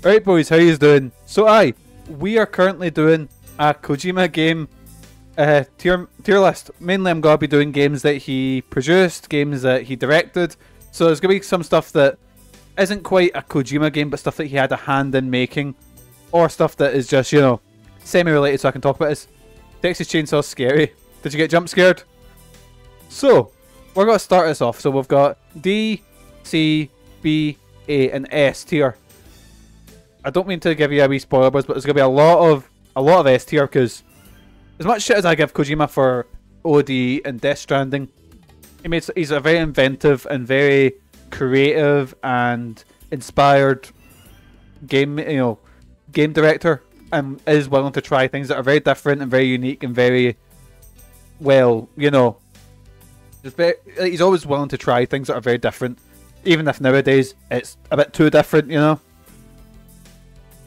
Right, boys, how you doing? So, we are currently doing a Kojima game tier list. Mainly, I'm gonna be doing games that he produced, games that he directed. So, there's gonna be some stuff that isn't quite a Kojima game, but stuff that he had a hand in making, or stuff that is just, you know, semi-related. So I can talk about this. Texas Chainsaw scary. Did you get jump scared? So, we're gonna start this off. So we've got D, C, B, A, and S tier. I don't mean to give you a wee spoiler buzz, but there's gonna be a lot of S tier because as much shit as I give Kojima for OD and Death Stranding, he's a very inventive and very creative and inspired game director, and is willing to try things that are very different and very unique and very he's always willing to try things that are very different, even if nowadays it's a bit too different, you know.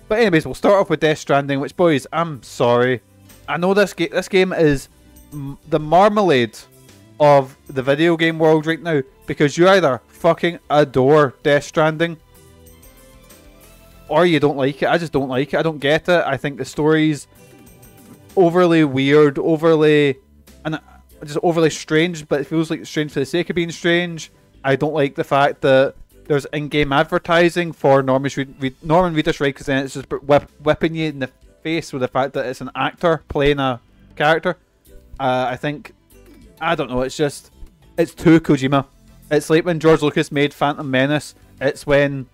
But anyways, we'll start off with Death Stranding, which, boys, I'm sorry. I know this game is the marmalade of the video game world right now, because you either fucking adore Death Stranding or you don't like it. I just don't like it. I don't get it. I think the story's overly weird, overly strange, but it feels like strange for the sake of being strange. I don't like the fact that there's in-game advertising for Norman Reedus, right? Because then it's just whipping you in the face with the fact that it's an actor playing a character. I don't know, it's too Kojima. It's like when George Lucas made Phantom Menace. It's when,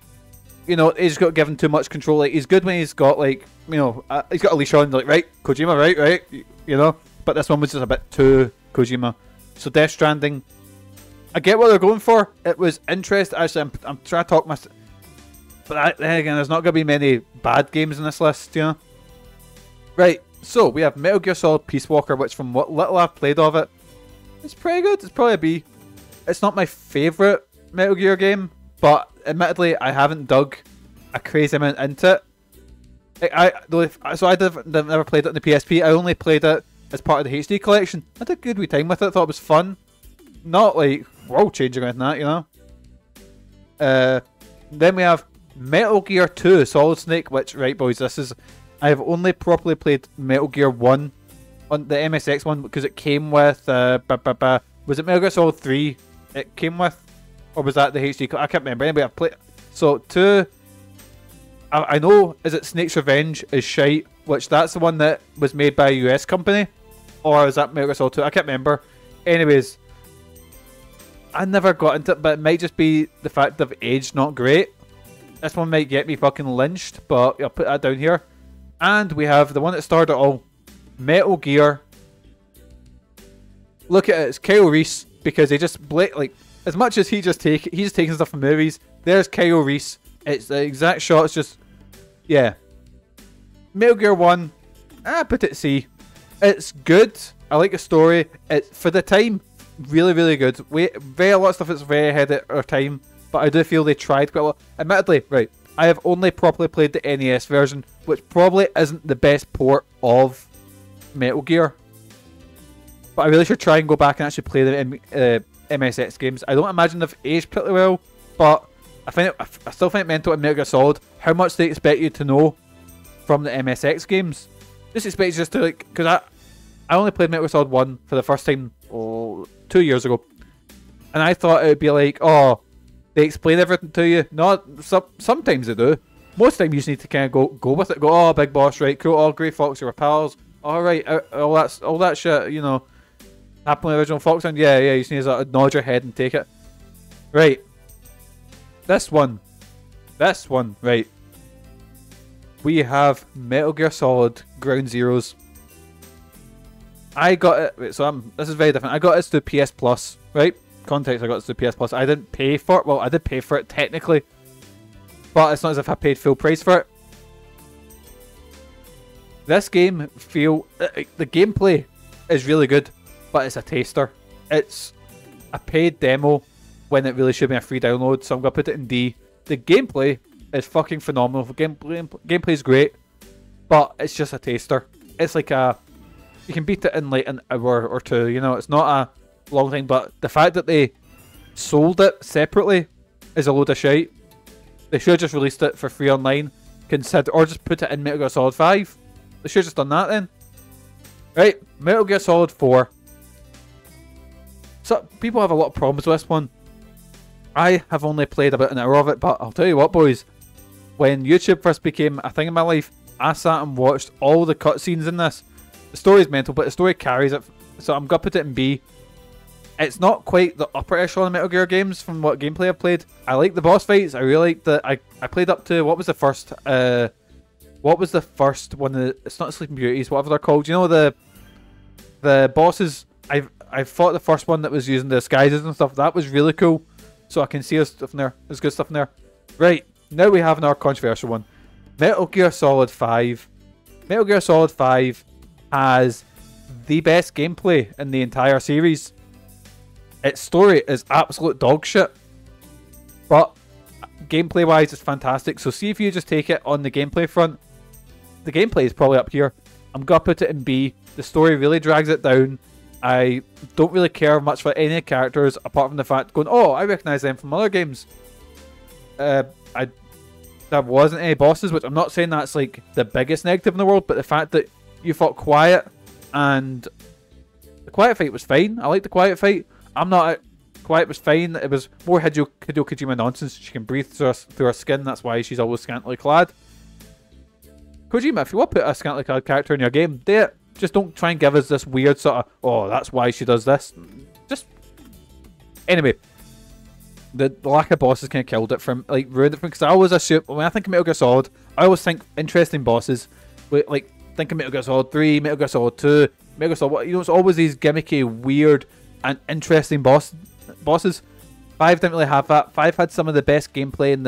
you know, he's got given too much control. Like, he's good when he's got, like, you know, he's got a leash on, like, right, Kojima, right, you know? But this one was just a bit too Kojima. So Death Stranding, I get what they're going for. It was interesting. Actually, I'm trying to talk myself, but then again, there's not going to be many bad games in this list, you know? Right, so we have Metal Gear Solid Peace Walker, which from what little I've played of it, it's pretty good. It's probably a B. It's not my favourite Metal Gear game, but admittedly, I haven't dug a crazy amount into it. I never played it on the PSP. I only played it as part of the HD collection. I had a good wee time with it. Thought it was fun. Not like world changing or anything like that, you know. Then we have Metal Gear 2 Solid Snake, which, right, boys, I have only properly played Metal Gear 1 on the MSX one because it came with was it Metal Gear Solid 3 it came with, or was that the HD? I can't remember. Anyway, I played. So 2, I know, is it Snake's Revenge is shite, which that's the one that was made by a US company, or is that Metal Gear Solid 2? I can't remember. Anyways, I never got into it, but it might just be the fact of age not great. This one might get me fucking lynched, but I'll put that down here. And we have the one that started it all, Metal Gear. Look at it, it's Kyle Reese, because they just like, as much as he's just taking stuff from movies. There's Kyle Reese. It's the exact shot. It's just, yeah. Metal Gear 1, I put it C. It's good. I like the story. It's, for the time, really, really good. A lot of stuff that's very ahead of our time, but I do feel they tried quite a lot. Admittedly, right, I have only properly played the NES version, which probably isn't the best port of Metal Gear. But I really should try and go back and actually play the MSX games. I don't imagine they've aged pretty well, but I still find it mental in Metal Gear Solid how much they expect you to know from the MSX games. This expects you just to, like, because I only played Metal Gear Solid 1 for the first time 2 years ago, and I thought it would be like, oh, they explain everything to you. No, sometimes they do. Most of the time you just need to kind of go with it. Go, oh, big boss, right, cool. Oh, Grey Fox, you're pals. All right, all that shit, you know, happened in the original Fox. And yeah, you just need to nod your head and take it. Right. This one, right. We have Metal Gear Solid Ground Zeroes. I got it. Wait, so this is very different. I got this through PS Plus, right? Context, I got this through PS Plus. I didn't pay for it. Well, I did pay for it technically, but it's not as if I paid full price for it. This game the gameplay is really good, but it's a taster. It's a paid demo when it really should be a free download, so I'm gonna put it in D. The gameplay is fucking phenomenal. The gameplay is great, but it's just a taster. It's like you can beat it in like an hour or two, you know, it's not a long thing, but the fact that they sold it separately is a load of shite. They should have just released it for free online. consider, or just put it in Metal Gear Solid 5. They should have just done that then. Right, Metal Gear Solid 4. So, people have a lot of problems with this one. I have only played about an hour of it, but I'll tell you what, boys. When YouTube first became a thing in my life, I sat and watched all the cutscenes in this. The story's mental, but the story carries it. So I'm going to put it in B. It's not quite the upper echelon of Metal Gear games from what gameplay I've played. I like the boss fights. I really like the... I played up to... What was the first... what was the first one? It's not Sleeping Beauties, whatever they're called. You know, the bosses... I fought the first one that was using the disguises and stuff. That was really cool. So I can see there's stuff in there. There's good stuff in there. Right. Now we have another controversial one. Metal Gear Solid 5. Metal Gear Solid 5 has the best gameplay in the entire series. Its story is absolute dog shit. But gameplay wise it's fantastic. So see if you just take it on the gameplay front. The gameplay is probably up here. I'm going to put it in B. The story really drags it down. I don't really care much for any characters apart from the fact going, oh, I recognise them from other games. There wasn't any bosses, which I'm not saying that's like the biggest negative in the world, but the fact that you fought Quiet and the Quiet fight was fine. I like the Quiet fight. Quiet was fine. It was more Hideo Kojima nonsense. She can breathe through her skin. That's why she's always scantily clad. Kojima, if you want to put a scantily clad character in your game, do it. Just don't try and give us this weird sort of, oh, that's why she does this. Just... Anyway. The lack of bosses kind of killed it from, like, ruined it from, because I always assume, when I think of Metal Gear Solid, I always think interesting bosses. Like, think of Metal Gear Solid 3, Metal Gear Solid 2, Metal Gear Solid, you know, it's always these gimmicky, weird, and interesting bosses. 5 didn't really have that. 5 had some of the best gameplay and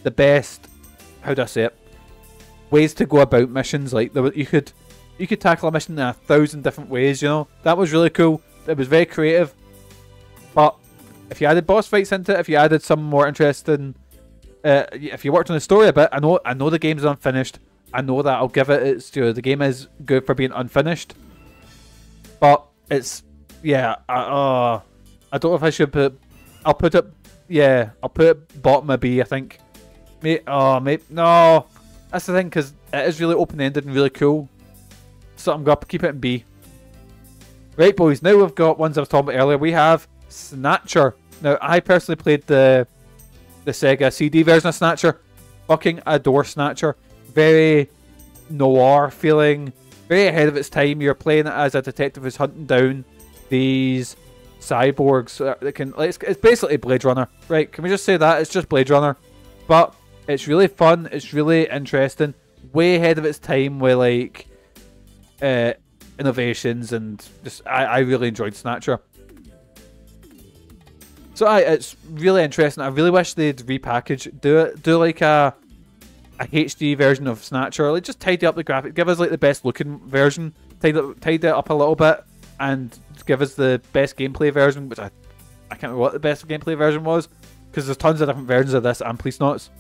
the best, how do I say it, ways to go about missions. Like, you could tackle a mission in 1,000 different ways, you know. That was really cool. It was very creative. But if you added boss fights into it, if you added some more interesting, if you worked on the story a bit, I know the game's unfinished. I know that. I'll give it its due. The game is good for being unfinished. But it's, yeah, I don't know if I should put, I'll put it bottom of B, I think. No. That's the thing, because it is really open-ended and really cool. So I'm going to keep it in B. Right, boys, now we've got ones I was talking about earlier. We have Snatcher. Now, I personally played the Sega CD version of Snatcher. Fucking adore Snatcher. Very noir feeling. Very ahead of its time. You're playing it as a detective who's hunting down these cyborgs that can... It's basically Blade Runner. Right, can we just say that? It's just Blade Runner. But it's really fun. It's really interesting. Way ahead of its time with, like... innovations, and just I really enjoyed Snatcher. So it's really interesting. I really wish they'd repackage, do like a HD version of Snatcher. Like, just tidy up the graphics, give us like the best looking version, tidy it up a little bit, and give us the best gameplay version. Which I can't remember what the best gameplay version was, because there's tons of different versions of this and Police Knots.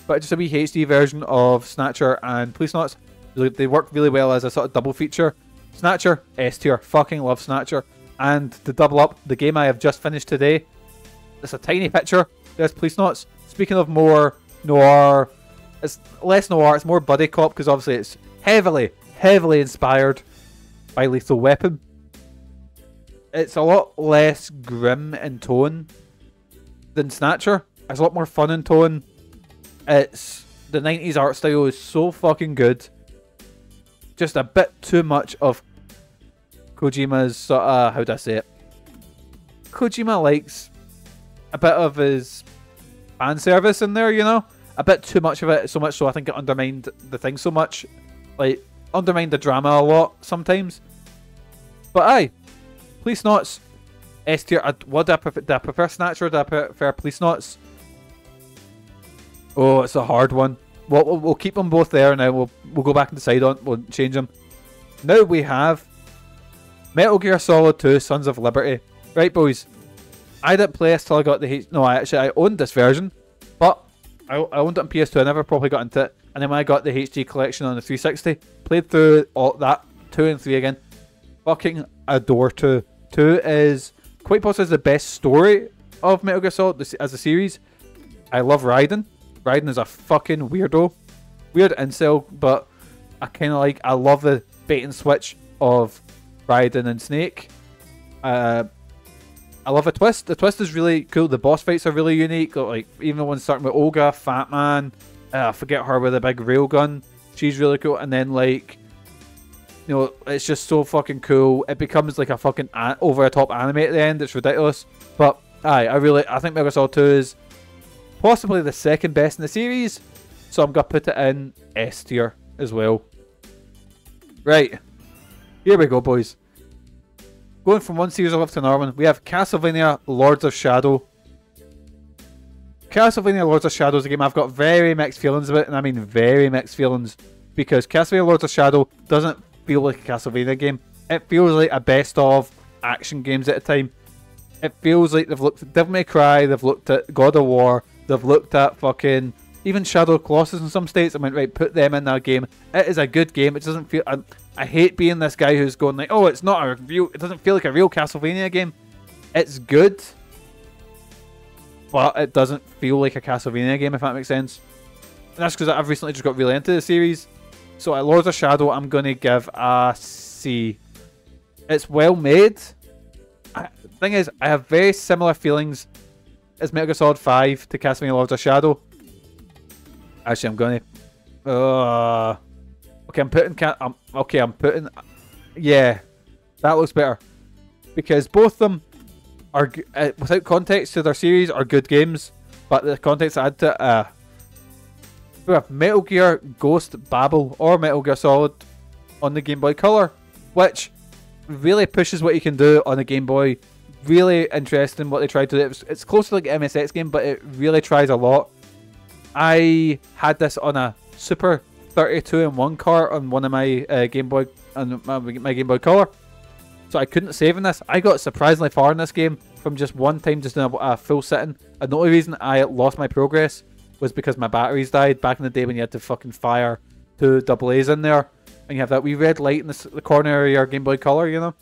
But just a wee HD version of Snatcher and Police Knots. They work really well as a sort of double feature. Snatcher, S tier. Fucking love Snatcher. And to double up, the game I have just finished today, it's a tiny picture. There's Police Knots. Speaking of more noir, it's less noir, it's more buddy cop, because obviously it's heavily inspired by Lethal Weapon. It's a lot less grim in tone than Snatcher. It's a lot more fun in tone. It's... The 90s art style is so fucking good. Just a bit too much of Kojima's sort of, how do I say it? Kojima likes a bit of his fan service in there, you know? A bit too much of it, so much so I think it undermined the thing so much. Like, undermined the drama a lot sometimes. But aye, Police Knots, S tier. What do I prefer? Do I prefer Snatcher or do I prefer Police Knots? Oh, it's a hard one. We'll keep them both there now. We'll go back and decide on. We'll change them. Now we have Metal Gear Solid 2: Sons of Liberty. Right, boys. I didn't play this till I got the No, I owned this version, but I owned it on PS2. I never probably got into it. And then when I got the HD collection on the 360, played through all that 2 and 3 again. Fucking adore 2. 2 is quite possibly the best story of Metal Gear Solid as a series. I love Raiden. Raiden is a fucking weirdo. Weird incel, but I love the bait and switch of Raiden and Snake. I love a twist. The twist is really cool. The boss fights are really unique. Like, even the one starting with Olga, Fat Man, I forget her with a big railgun. She's really cool. And then, like, you know, it's just so fucking cool. It becomes like a fucking over-the-top anime at the end. It's ridiculous. But, I think Metal Gear Solid 2 is possibly the second best in the series. So I'm going to put it in S tier as well. Right. Here we go, boys. Going from one series of love to another one, we have Castlevania Lords of Shadow. Castlevania Lords of Shadow is a game I've got very mixed feelings about, and I mean very mixed feelings, because Castlevania Lords of Shadow doesn't feel like a Castlevania game. It feels like a best of action games at a time. It feels like they've looked at Devil May Cry, they've looked at God of War, they've looked at fucking even Shadow of Colossus in some states and went, right, put them in that game. It is a good game. It doesn't feel... I hate being this guy who's going like, oh, it's not a real... It doesn't feel like a real Castlevania game. It's good, but it doesn't feel like a Castlevania game, if that makes sense. And that's because I've recently just got really into the series. So at Lords of Shadow, I'm going to give a C. It's well made. The thing is, I have very similar feelings as Metal Gear Solid 5 to Castlevania Lords of Shadow. Actually, I'm going to... okay, I'm putting... Yeah, that looks better. Because both of them are, without context to their series, are good games. But the context I add to we have Metal Gear Ghost Babel or Metal Gear Solid on the Game Boy Color, which really pushes what you can do on a Game Boy. Really interesting what they tried to do. It's close to like an MSX game, but it really tries a lot. I had this on a Super 32-in-1 cart on one of my Game Boy, on my Game Boy Color, so I couldn't save in this. I got surprisingly far in this game from just one time, just doing a full sitting. And the only reason I lost my progress was because my batteries died back in the day when you had to fucking fire 2 AA's in there, and you have that wee red light in the corner of your Game Boy Color, you know.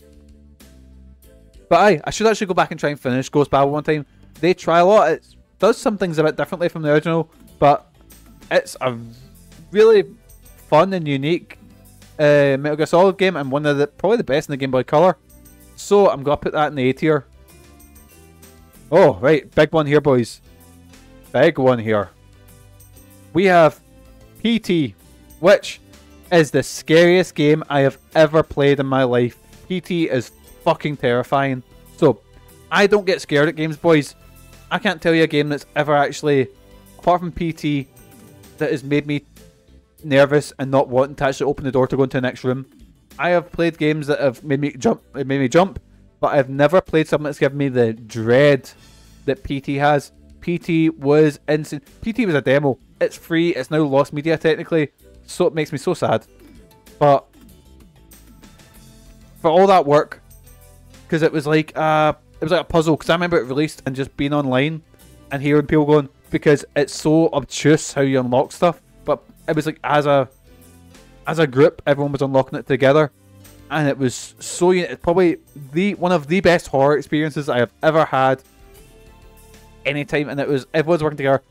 But I should actually go back and try and finish Ghost Babel one time. They try a lot. It does some things a bit differently from the original, but it's a really fun and unique Metal Gear Solid game, and one of the probably the best in the Game Boy Color. So I'm gonna put that in the A tier. Oh right, big one here, boys. Big one here. We have PT, which is the scariest game I have ever played in my life. PT is fucking terrifying. So I don't get scared at games, boys. I can't tell you a game that's ever actually, apart from PT, that has made me nervous and not wanting to actually open the door to go into the next room. I have played games that have made me jump, but I've never played something that's given me the dread that PT has. PT was insane. PT was a demo. It's free. It's now lost media technically, so it makes me so sad. But for all that work, because it was like a puzzle. Because I remember it released and just being online and hearing people going, because it's so obtuse how you unlock stuff. But it was like as a group, everyone was unlocking it together, and it was so. It's probably one of the best horror experiences I have ever had. Anytime, and it was everyone's working together.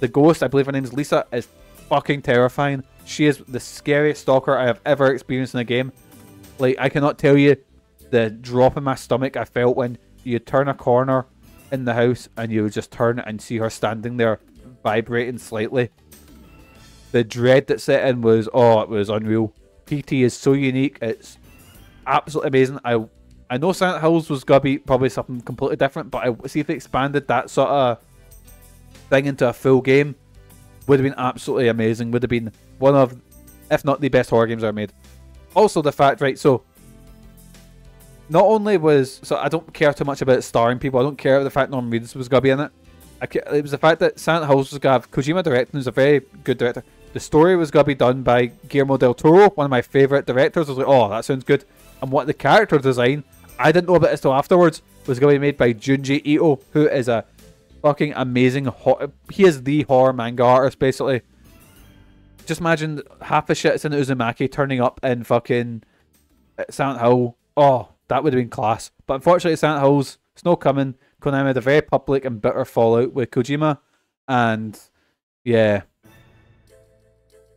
The ghost, I believe her name is Lisa, is fucking terrifying. She is the scariest stalker I have ever experienced in a game. Like, I cannot tell you the drop in my stomach I felt when you turn a corner in the house and you would just turn and see her standing there vibrating slightly. The dread that set in was, it was unreal. PT is so unique. It's absolutely amazing. I know Silent Hills was going to be probably something completely different, but I see if they expanded that sort of thing into a full game, would have been absolutely amazing. Would have been one of, if not the best horror games ever made. Also the fact, right, so not only was, so I don't care too much about starring people. I don't care about the fact Norman Reedus was going to be in it. It was the fact that Silent Hills was going to have Kojima directing, who's a very good director. The story was going to be done by Guillermo del Toro, one of my favourite directors. I was like, oh, that sounds good. And what the character design, I didn't know about this till afterwards, was going to be made by Junji Ito, who is a fucking amazing, he is the horror manga artist, basically. Just imagine half the shit that's in Uzumaki turning up in fucking Silent Hill. Oh, that would have been class. But unfortunately, Silent Hills, it's no coming. Konami had a very public and bitter fallout with Kojima, and Yeah.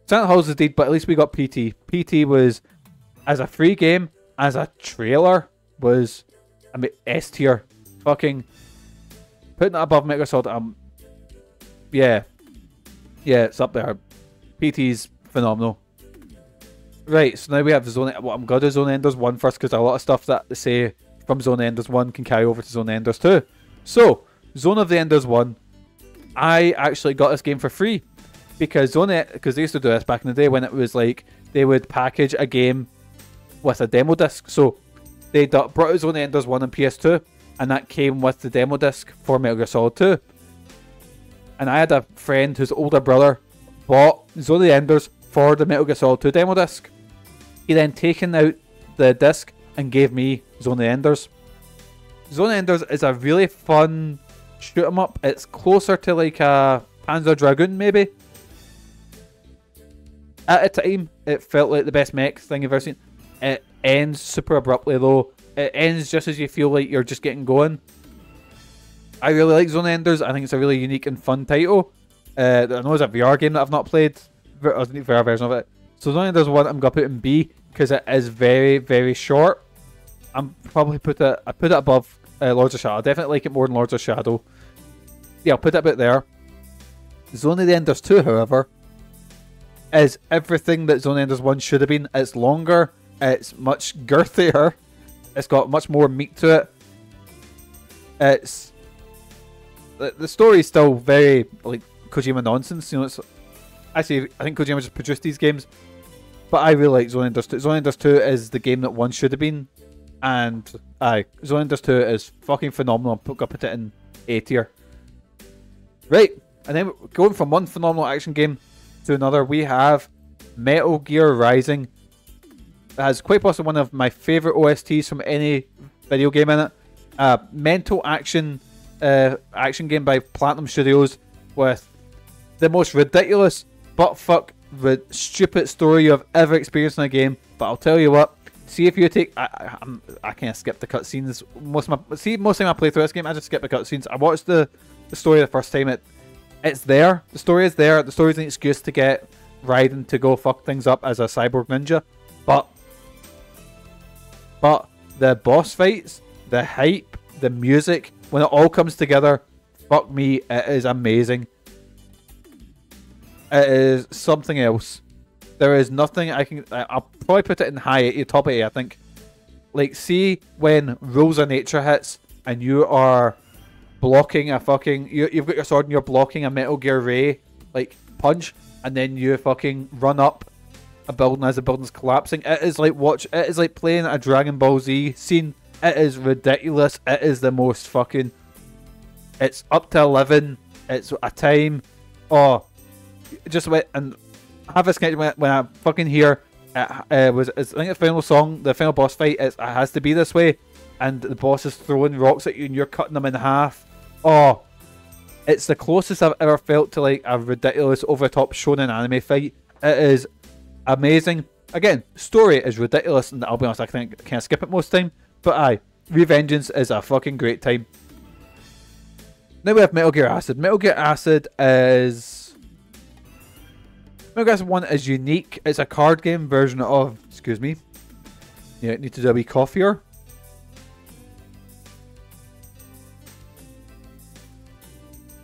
Silent Hills is dead, but at least we got PT. PT was, as a free game, as a trailer, was, I mean, S tier. Fucking putting it above Metal Gear Solid. Yeah. Yeah, it's up there. PT's phenomenal. Right, so now we have the Zone. Well, I'm going to Zone Enders 1 first because a lot of stuff that they say from Zone Enders 1 can carry over to Zone Enders 2. So, Zone of the Enders 1, I actually got this game for free because because they used to do this back in the day when it was like they would package a game with a demo disc. So, they brought out Zone Enders 1 on PS2 and that came with the demo disc for Metal Gear Solid 2. And I had a friend whose older brother bought Zone of the Enders for the Metal Gear Solid 2 demo disc. He then taken out the disc and gave me Zone of the Enders. Zone of the Enders is a really fun shoot 'em up. It's closer to like a Panzer Dragoon maybe. At a time, it felt like the best mech thing you've ever seen. It ends super abruptly though. It ends just as you feel like you're just getting going. I really like Zone of the Enders. I think it's a really unique and fun title. I know it's a VR game that I've not played. Or a VR version of it. So Zone of the Enders 1 I'm going to put in B because it is very, very short. I'm probably I put it above Lords of Shadow. I definitely like it more than Lords of Shadow. Yeah, I'll put it about there. Zone of the Enders 2, however, is everything that Zone of the Enders 1 should have been. It's longer. It's much girthier. It's got much more meat to it. It's... The story is still very, like, Kojima nonsense. You know, it's... Actually, I think Kojima just produced these games. But I really like Zone of the Enders 2. Zone of the Enders 2 is the game that 1 should have been. And, Zone of the Enders 2 is fucking phenomenal. I'm going to put it in A tier. Right, and then going from one phenomenal action game to another, we have Metal Gear Rising. It has quite possibly one of my favourite OSTs from any video game in it. Mental action game by Platinum Studios with the most ridiculous buttfuck stupid story you have ever experienced in a game. But I'll tell you what, see if you take... I can't skip the cutscenes. Most of my playthrough this game, I just skip the cutscenes. I watched the story the first time. It's there. The story is there. The story is an excuse to get Raiden to go fuck things up as a cyborg ninja. But the boss fights, the hype, the music, when it all comes together, fuck me, it is amazing. It is something else. There is nothing I'll probably put it in high A, top A, I think. Like, see when Rules of Nature hits and you are blocking a fucking... You've got your sword and you're blocking a Metal Gear Ray, like, punch, and then you fucking run up a building as the building's collapsing. It is like playing a Dragon Ball Z scene. It is ridiculous. It is the most fucking... It's up to 11. It's a time. Oh, just wait and have a sketch when I fucking hear I think the final song, the final boss fight, it has to be this way, and the boss is throwing rocks at you and you're cutting them in half. Oh, it's the closest I've ever felt to like a ridiculous over-the-top shonen anime fight. It is amazing. Again, story is ridiculous, and I'll be honest, I can't skip it most of the time. But aye, Revengeance is a fucking great time. Now we have Metal Gear Acid. Metal Gear Acid 1 is unique. It's a card game version of... Excuse me. Yeah, need to do a wee cough here.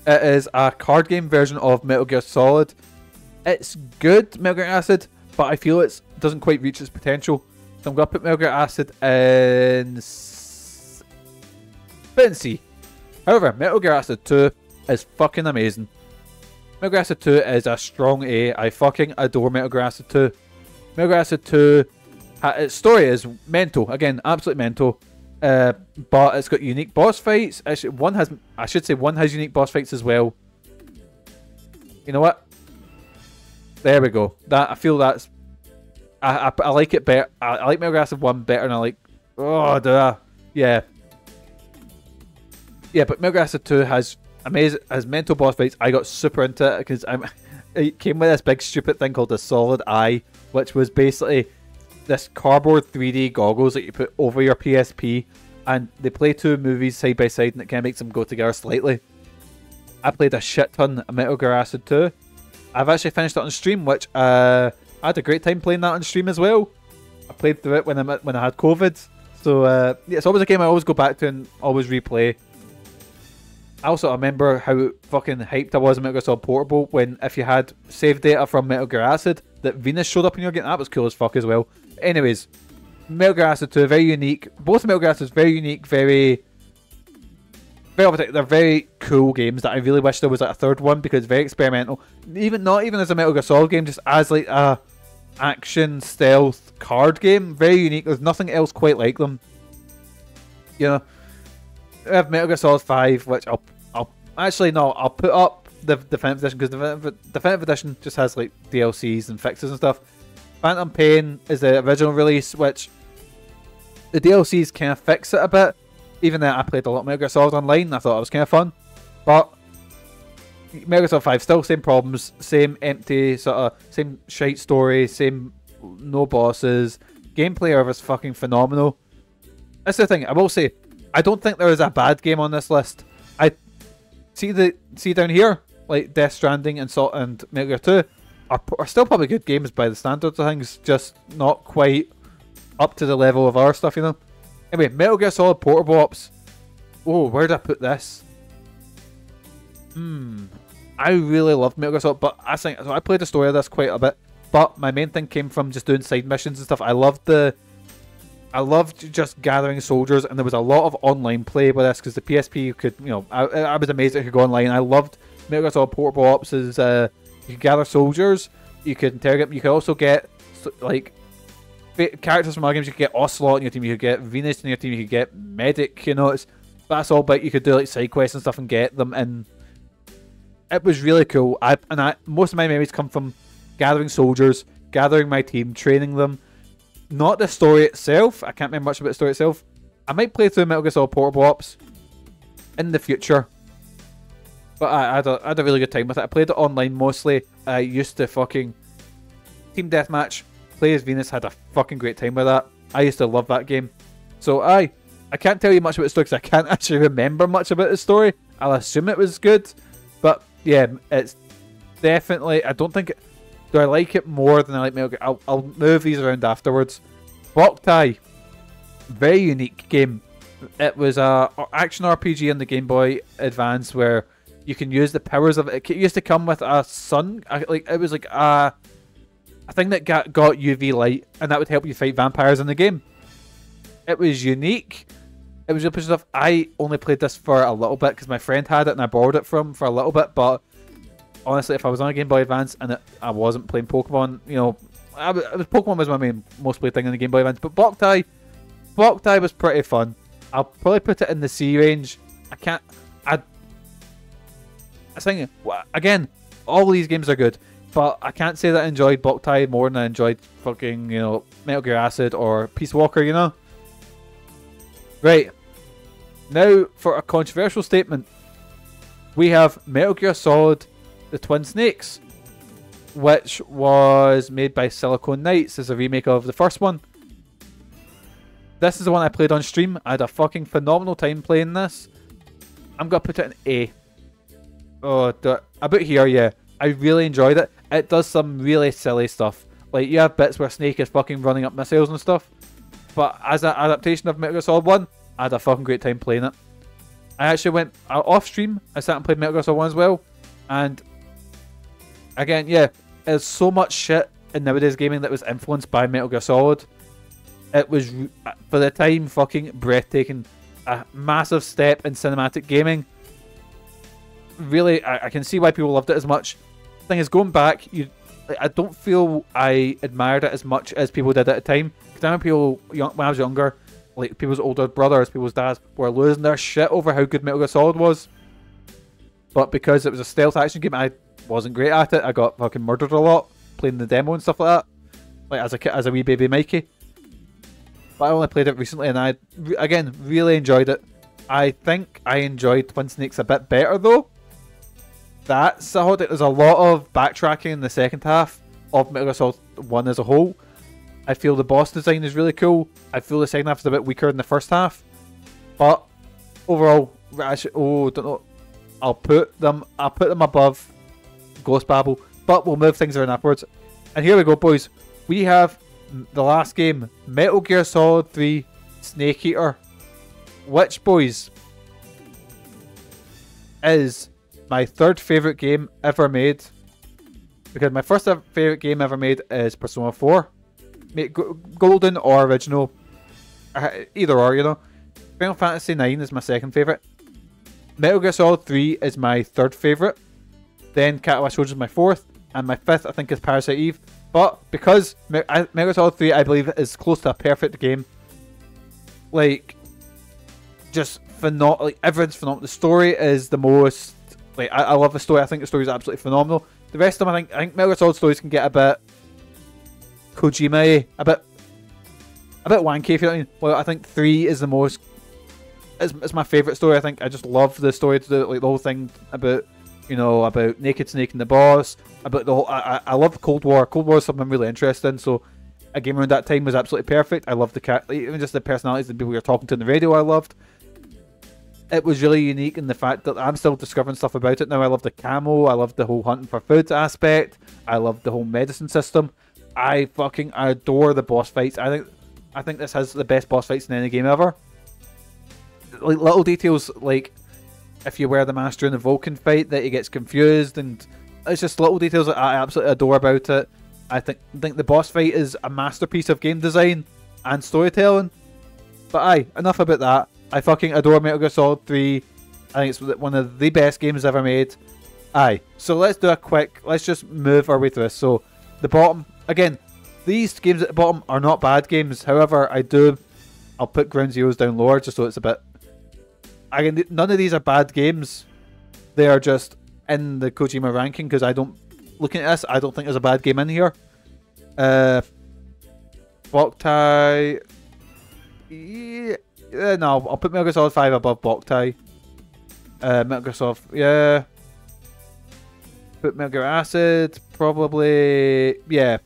It is a card game version of Metal Gear Solid. It's good, Metal Gear Acid, but I feel it doesn't quite reach its potential. So I'm going to put Metal Gear Acid in C. However, Metal Gear Acid 2 is fucking amazing. Metal Gear Acid 2 is a strong A. I fucking adore Metal Gear Acid 2. Metal Gear Acid 2, its story is mental. Again, absolutely mental. But it's got unique boss fights. Actually, one has unique boss fights as well. You know what? There we go. I feel that's... I like it better. I like Metal Gear Acid 1 better than I like... Oh, duh. Yeah. Yeah, but Metal Gear Acid 2 has mental boss fights. I got super into it because it came with this big stupid thing called the Solid Eye, which was basically this cardboard 3D goggles that you put over your PSP, and they play two movies side by side, and it kind of makes them go together slightly. I played a shit ton of Metal Gear Acid 2, I've actually finished it on stream, which I had a great time playing that on stream as well. I played through it when I had COVID. So yeah, it's always a game I always go back to and always replay. I also remember how fucking hyped I was in Metal Gear Solid Portable when if you had save data from Metal Gear Acid, that Venus showed up in your game. That was cool as fuck as well. Anyways, Metal Gear Acid 2, very unique. Both Metal Gear Acids very unique, very they're very cool games that I really wish there was like a third one because it's very experimental. Not even as a Metal Gear Solid game, just as like a action stealth card game. Very unique. There's nothing else quite like them. You know, I have Metal Gear Solid 5, which I'll put up the Definitive Edition because the Definitive Edition just has like DLCs and fixes and stuff. Phantom Pain is the original release, which the DLCs kind of fix it a bit. Even though I played a lot of Metal Gear Solid online, I thought it was kind of fun. But Metal Gear Solid 5, still same problems, same empty, same shite story, same no bosses. Gameplay was fucking phenomenal. That's the thing, I will say, I don't think there is a bad game on this list. I see down here, like Death Stranding and Metal Gear 2 are still probably good games by the standards of things, just not quite up to the level of our stuff, you know. Anyway, Metal Gear Solid Portable Ops. Oh, where did I put this? I really loved Metal Gear Solid, but I played the story of this quite a bit. But my main thing came from just doing side missions and stuff. I loved just gathering soldiers, and there was a lot of online play with this because the PSP you could, you know, I was amazed it could go online. I loved Metal Gear Solid Portable Ops. You could gather soldiers, you could interrogate them, you could also get like characters from other games. You could get Ocelot in your team, you could get Venus in your team, you could get Medic, you know, that's all, but you could do like side quests and stuff and get them, and it was really cool. Most of my memories come from gathering soldiers, gathering my team, training them. Not the story itself, I can't remember much about the story itself. I might play through Metal Gear Solid Portable Ops in the future, but I had a really good time with it. I played it online mostly. I used to fucking Team Deathmatch, play as Venus, had a fucking great time with that. I used to love that game. So I can't tell you much about the story because I can't actually remember much about the story. I'll assume it was good. But yeah, it's definitely, I don't think, do I like it more than I like Metal Gear? I'll move these around afterwards. Boktai, very unique game. It was a action RPG on the Game Boy Advance where you can use the powers of it. It used to come with a sun, it was like a thing that got UV light, and that would help you fight vampires in the game. It was unique. It was really pushing stuff. I only played this for a little bit because my friend had it and I borrowed it from for a little bit. But honestly, if I was on a Game Boy Advance and I wasn't playing Pokemon, you know, Pokemon was my most played thing on the Game Boy Advance. But Boktai was pretty fun. I'll probably put it in the C range. I think again, all these games are good. But I can't say that I enjoyed Boktai more than I enjoyed fucking, you know, Metal Gear Acid or Peace Walker, you know? Right. Now for a controversial statement. We have Metal Gear Solid The Twin Snakes, which was made by Silicon Knights as a remake of the first one. This is the one I played on stream. I had a fucking phenomenal time playing this. I'm going to put it in A. Oh, about here, yeah. I really enjoyed it. It does some really silly stuff. Like, you have bits where Snake is fucking running up missiles and stuff. But as an adaptation of Metal Gear Solid 1, I had a fucking great time playing it. I actually went off stream. I sat and played Metal Gear Solid 1 as well. And again, yeah, there's so much shit in nowadays gaming that was influenced by Metal Gear Solid. It was, for the time, fucking breathtaking. A massive step in cinematic gaming. Really, I can see why people loved it as much. Thing is, going back, I don't feel I admired it as much as people did at the time. Because I remember when I was younger, like people's older brothers, people's dads, were losing their shit over how good Metal Gear Solid was. But because it was a stealth action game, I wasn't great at it. I got fucking murdered a lot playing the demo and stuff like that. Like as a kid, as a wee baby Mikey. But I only played it recently, and I again really enjoyed it. I think I enjoyed Twin Snakes a bit better though. There's a lot of backtracking in the second half of Metal Gear Solid 1 as a whole. I feel the boss design is really cool. I feel the second half is a bit weaker than the first half. But overall, don't know. I'll put them above Ghost Babel. but we'll move things around afterwards. And here we go, boys. We have the last game, Metal Gear Solid 3 Snake Eater, which, boys, is my third favourite game ever made. Because my first favourite game ever made is Persona 4. Golden or original. Either or, you know. Final Fantasy 9 is my second favourite. Metal Gear Solid 3 is my third favourite. Then Katawa Shoujo is my fourth. And my fifth, I think, is Parasite Eve. But because Metal Gear Solid 3, I believe, is close to a perfect game. Like, just phenomenal. Like, everything's phenomenal. The story is the most... Like, I love the story. I think the story is absolutely phenomenal. The rest of them, I think Metal Gear Solid stories can get a bit Kojima-y, a bit wanky, if you know what I mean. Well, I think 3 is the most... It's my favourite story. I think I just love the story to do, like, the whole thing about, you know, about Naked Snake and the boss, about the whole... I love Cold War. Cold War is something I'm really interested in, so a game around that time was absolutely perfect. I loved even just the personalities, the people you're talking to on the radio, I loved. It was really unique in the fact that I'm still discovering stuff about it now. I love the camo. I love the whole hunting for food aspect. I love the whole medicine system. I fucking adore the boss fights. I think this has the best boss fights in any game ever. Like, little details, like if you wear the master in the Vulcan fight, that he gets confused, and it's just little details that I absolutely adore about it. I think the boss fight is a masterpiece of game design and storytelling. But aye, enough about that. I fucking adore Metal Gear Solid 3. I think it's one of the best games ever made. Aye. So let's do a quick... Let's just move our way through this. So, the bottom... Again, these games at the bottom are not bad games. However, I'll put Ground Zeroes down lower just so it's a bit... Again, none of these are bad games. They are just in the Kojima ranking because I don't... Looking at this, I don't think there's a bad game in here. Boktai... Yeah, no, I'll put Metal Gear Solid 5 above Boktai. Metal Gear Solid... Yeah. Put Metal Gear Acid, probably... Yeah.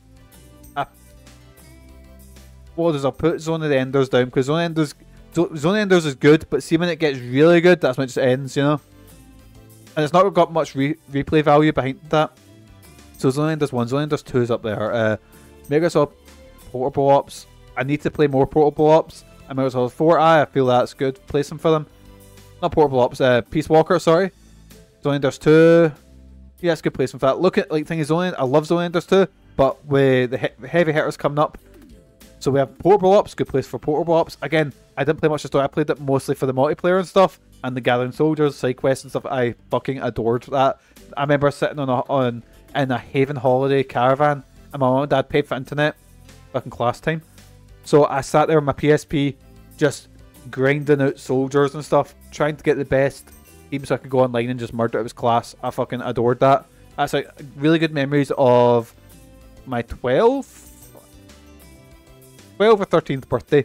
What does I'll put Zone of the Enders down, because Zone of the Enders is good, but see when it gets really good, that's when it just ends, you know? And it's not got much replay value behind that. So Zone of the Enders 1, Zone of the Enders 2 is up there. Metal Gear Solid Portable Ops. I need to play more Portable Ops. And Metal Gear Solid 4, I feel that's good placement for them. Not Portable Ops, Peace Walker, sorry. Zone of the Enders 2. Yeah, it's good placement for that. Look at, like, thing is I love Zone of the Enders 2, but with the heavy hitters coming up. So we have Portable Ops, good place for Portable Ops. Again, I didn't play much of the story, I played it mostly for the multiplayer and stuff, and the gathering soldiers, side quests and stuff. I fucking adored that. I remember sitting in a Haven holiday caravan, and my mum and dad paid for internet, fucking class time. So I sat there with my PSP, just grinding out soldiers and stuff, trying to get the best team so I could go online and just murder. It was class. I fucking adored that. That's like really good memories of my 12th or 13th birthday.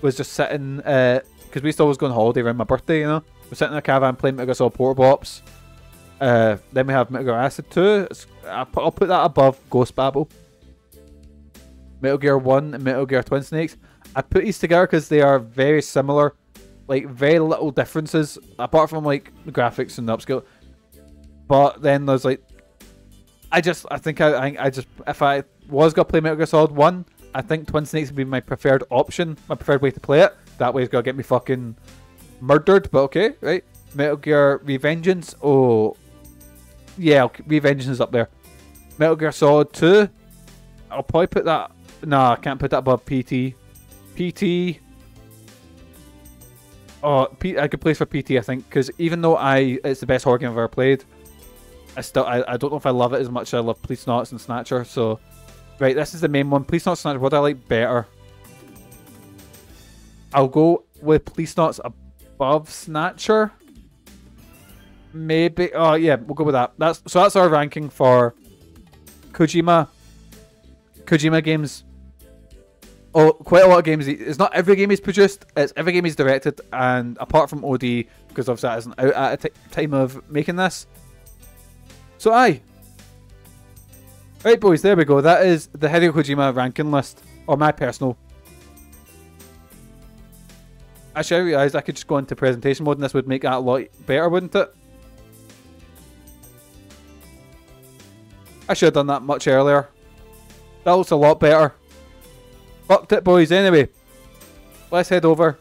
Was just sitting, because we used to always go on holiday around my birthday, you know. We're sitting in a caravan playing Metal Gear Solid Portable Ops. Then we have Metal Gear Acid 2. I'll put that above Ghost Babel. Metal Gear 1 and Metal Gear Twin Snakes. I put these together because they are very similar. Like, very little differences, apart from, like, the graphics and the upscale. But then there's, like... I think if I was going to play Metal Gear Solid 1, I think Twin Snakes would be my preferred option, my preferred way to play it. That way it's going to get me fucking murdered, but okay, right? Metal Gear Revengeance, oh... Yeah, Revengeance is up there. Metal Gear Solid 2, I'll probably put that... Nah, I can't put that above PT. PT... Oh, I could place for PT, I think, because even though it's the best horror game I've ever played, I don't know if I love it as much as I love Police Knots and Snatcher, so... Right, this is the main one. Police Knots, Snatcher, what do I like better? I'll go with Police Knots above Snatcher. Maybe, oh yeah, we'll go with that. That's our ranking for Kojima games. Oh, quite a lot of games. It's not every game he's produced, it's every game he's directed, and apart from OD, because obviously that isn't out at a time of making this. So aye. Right boys, there we go. That is the Hideo Kojima ranking list, or my personal. Actually, I realised I could just go into presentation mode and this would make that a lot better, wouldn't it? I should have done that much earlier. That looks a lot better. Fucked it, boys. Anyway, let's head over